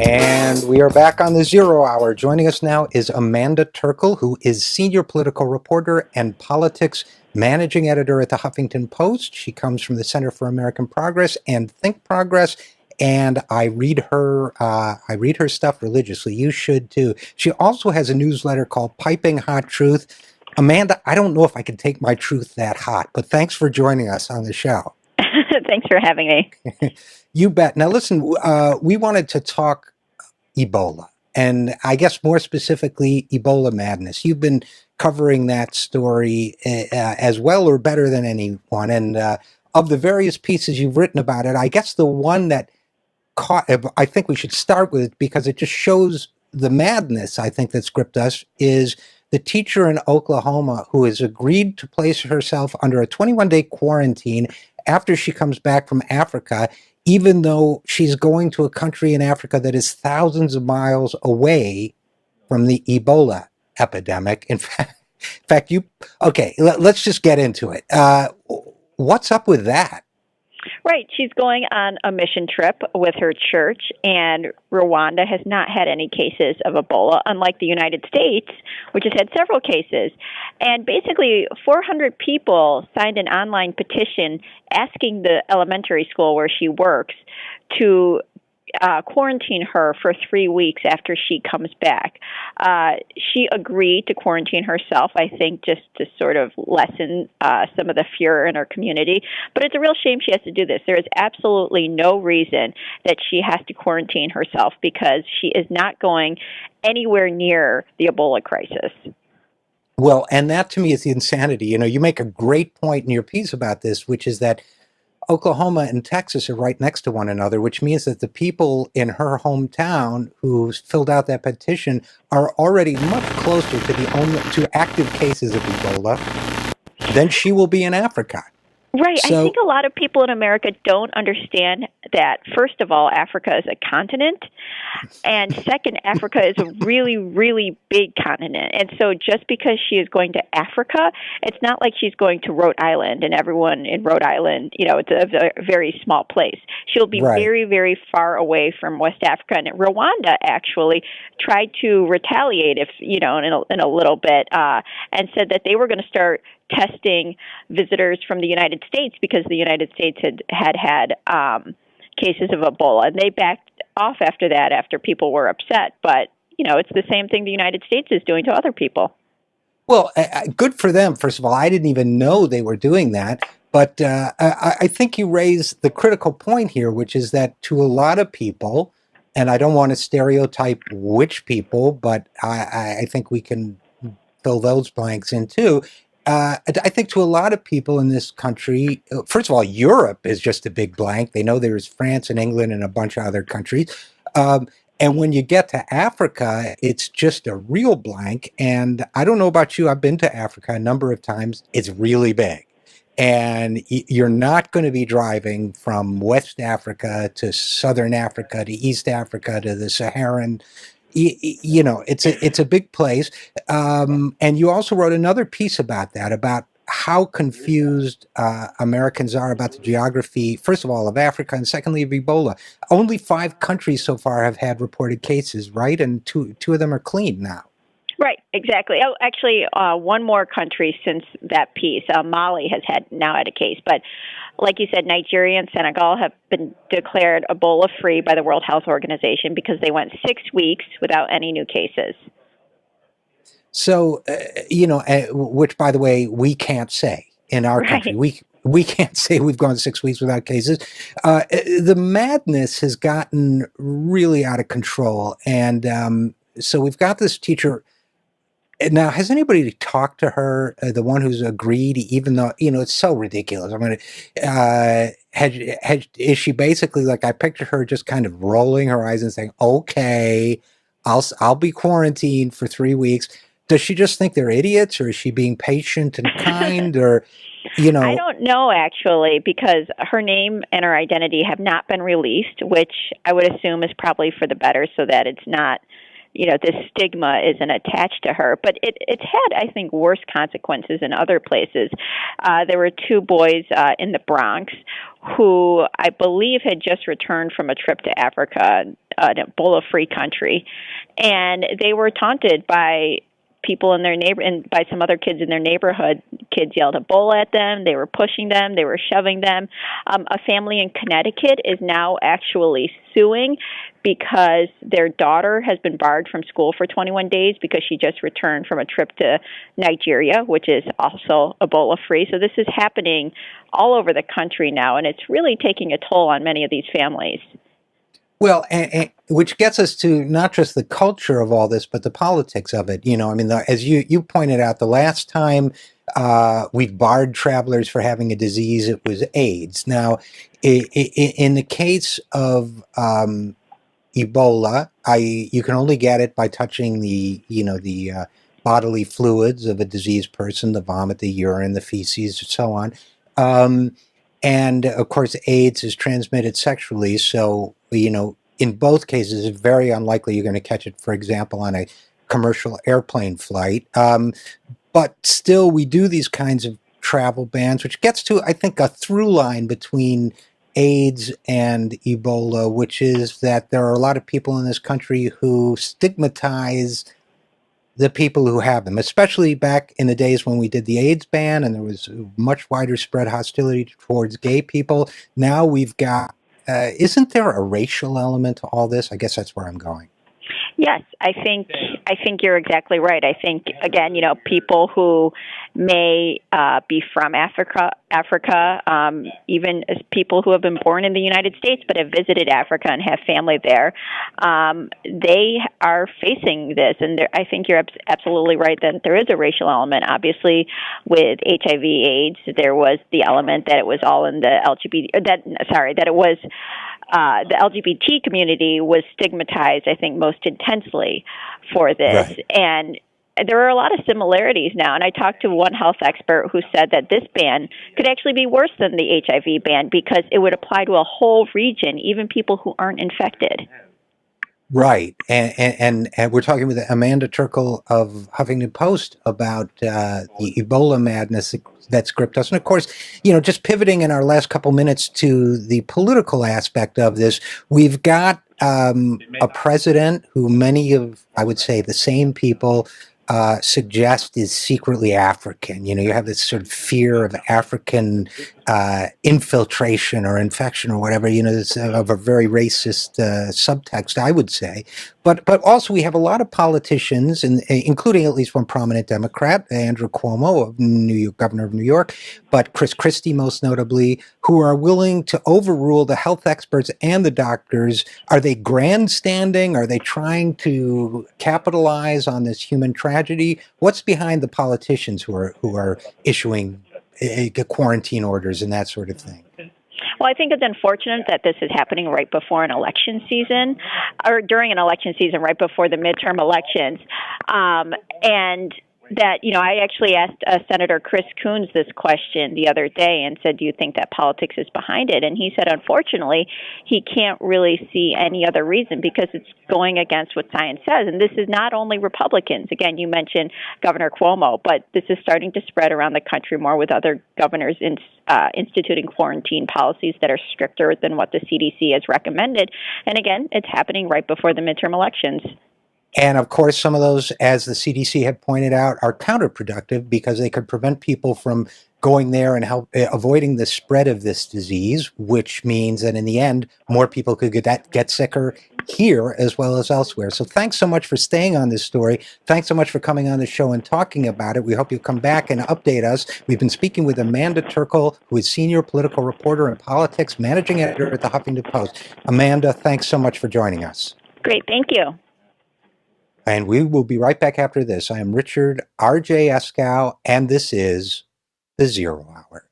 And we are back on the Zero Hour. Joining us now is Amanda Terkel, who is senior political reporter and politics managing editor at the Huffington Post. She comes from the Center for American Progress and Think Progress, and I read her stuff religiously. You should too. She also has a newsletter called Piping Hot Truth. Amanda, I don't know if I can take my truth that hot, but thanks for joining us on the show. Thanks for having me. You bet. Now, listen, we wanted to talk Ebola, and I guess more specifically, Ebola madness. You've been covering that story as well or better than anyone. And of the various pieces you've written about it, I guess the one that I think we should start with, because it just shows the madness, I think, that's gripped us, is the teacher in Oklahoma who has agreed to place herself under a 21-day quarantine after she comes back from Africa, even though she's going to a country in Africa that is thousands of miles away from the Ebola epidemic. In fact, let's just get into it. What's up with that? Right. She's going on a mission trip with her church, and Rwanda has not had any cases of Ebola, unlike the United States, which has had several cases. And basically, 400 people signed an online petition asking the elementary school where she works to quarantine her for 3 weeks after she comes back. She agreed to quarantine herself, I think, just to sort of lessen some of the fear in her community. But it's a real shame she has to do this. There is absolutely no reason that she has to quarantine herself, because she is not going anywhere near the Ebola crisis. Well, and that to me is the insanity. You know, you make a great point in your piece about this, which is that Oklahoma and Texas are right next to one another, which means that the people in her hometown who filled out that petition are already much closer to active cases of Ebola than she will be in Africa. Right. So, I think a lot of people in America don't understand that, first of all, Africa is a continent, and second, Africa is a really, really big continent. And so just because she is going to Africa, it's not like she's going to Rhode Island, and everyone in Rhode Island, it's a very small place. She'll be very, very far away from West Africa. And Rwanda actually tried to retaliate, in a little bit, and said that they were going to start testing visitors from the United States, because the United States had cases of Ebola, and they backed off after that, after people were upset. But it's the same thing the United States is doing to other people. Well, good for them. First of all, I didn't even know they were doing that. But I think you raise the critical point here, which is that to a lot of people, and I don't want to stereotype which people, but I think we can fill those blanks in too. I think to a lot of people in this country, first of all, Europe is just a big blank. They know there's France and England and a bunch of other countries. And when you get to Africa, it's just a real blank. And I don't know about you, I've been to Africa a number of times. It's really big. And you're not going to be driving from West Africa to Southern Africa to East Africa to the Saharan. It's a big place. And you also wrote another piece about that, about how confused Americans are about the geography, first of all, of Africa, and secondly, of Ebola. Only 5 countries so far have had reported cases, right? And two of them are clean now. Right, exactly. Oh, actually, one more country since that piece. Mali has now had a case. But like you said, Nigeria and Senegal have been declared Ebola-free by the World Health Organization because they went 6 weeks without any new cases. So, which, by the way, we can't say in our country. We can't say we've gone 6 weeks without cases. The madness has gotten really out of control. And so we've got this teacher. Now, has anybody talked to her, the one who's agreed, even though, it's so ridiculous? Is she basically, like, I picture her just kind of rolling her eyes and saying, okay, I'll be quarantined for 3 weeks. Does she just think they're idiots, or is she being patient and kind, or, I don't know, actually, because her name and her identity have not been released, which I would assume is probably for the better, so that it's not this stigma isn't attached to her. But it's had, I think, worse consequences in other places. There were two boys in the Bronx who I believe had just returned from a trip to Africa, an Ebola-free country, and they were taunted by people in their and by some other kids in their neighborhood. Kids yelled Ebola at them. They were pushing them. They were shoving them. A family in Connecticut is now actually suing because their daughter has been barred from school for 21 days because she just returned from a trip to Nigeria, which is also Ebola-free. So this is happening all over the country now, and it's really taking a toll on many of these families. Well, and which gets us to not just the culture of all this, but the politics of it. As you pointed out, the last time we've barred travelers for having a disease, it was AIDS. Now, in the case of Ebola, you can only get it by touching the bodily fluids of a diseased person, the vomit, the urine, the feces, and so on. And of course, AIDS is transmitted sexually. So, in both cases, it's very unlikely you're going to catch it, for example, on a commercial airplane flight. But still, we do these kinds of travel bans, which gets to, I think, a through line between AIDS and Ebola, which is that there are a lot of people in this country who stigmatize the people who have them, especially back in the days when we did the AIDS ban and there was much wider spread hostility towards gay people. Now we've got, isn't there a racial element to all this? I guess that's where I'm going. Yes, I think you're exactly right. I think, again, people who may be from Africa, even as people who have been born in the United States but have visited Africa and have family there, they are facing this. And I think you're absolutely right that there is a racial element. Obviously, with HIV/AIDS, there was the element that it was all in the that it was the LGBT community was stigmatized, I think, most intensely for this. Right. And there are a lot of similarities now. And I talked to one health expert who said that this ban could actually be worse than the HIV ban because it would apply to a whole region, even people who aren't infected. Right. And we're talking with Amanda Terkel of Huffington Post about the Ebola madness that's gripped us. And of course, just pivoting in our last couple minutes to the political aspect of this, we've got a president who many of, I would say, the same people suggest is secretly African. You have this sort of fear of African infiltration or infection or whatever, this, of a very racist subtext, I would say. But also we have a lot of politicians, including at least one prominent Democrat, Andrew Cuomo, governor of New York, but Chris Christie most notably, who are willing to overrule the health experts and the doctors. Are they grandstanding? Are they trying to capitalize on this human tragedy? What's behind the politicians who are issuing quarantine orders and that sort of thing? Well, I think it's unfortunate that this is happening right before an election season, or during an election season, right before the midterm elections. And that, I actually asked Senator Chris Coons this question the other day and said, do you think that politics is behind it? And he said, unfortunately, he can't really see any other reason because it's going against what science says. And this is not only Republicans. Again, you mentioned Governor Cuomo, but this is starting to spread around the country more with other governors instituting quarantine policies that are stricter than what the CDC has recommended. And again, it's happening right before the midterm elections. And of course, some of those, as the CDC had pointed out, are counterproductive because they could prevent people from going there and avoiding the spread of this disease, which means that in the end, more people could get sicker here as well as elsewhere. So thanks so much for staying on this story. Thanks so much for coming on the show and talking about it. We hope you'll come back and update us. We've been speaking with Amanda Terkel, who is senior political reporter in politics, managing editor at the Huffington Post. Amanda, thanks so much for joining us. Great. Thank you. And we will be right back after this. I am Richard RJ Eskow, and this is The Zero Hour.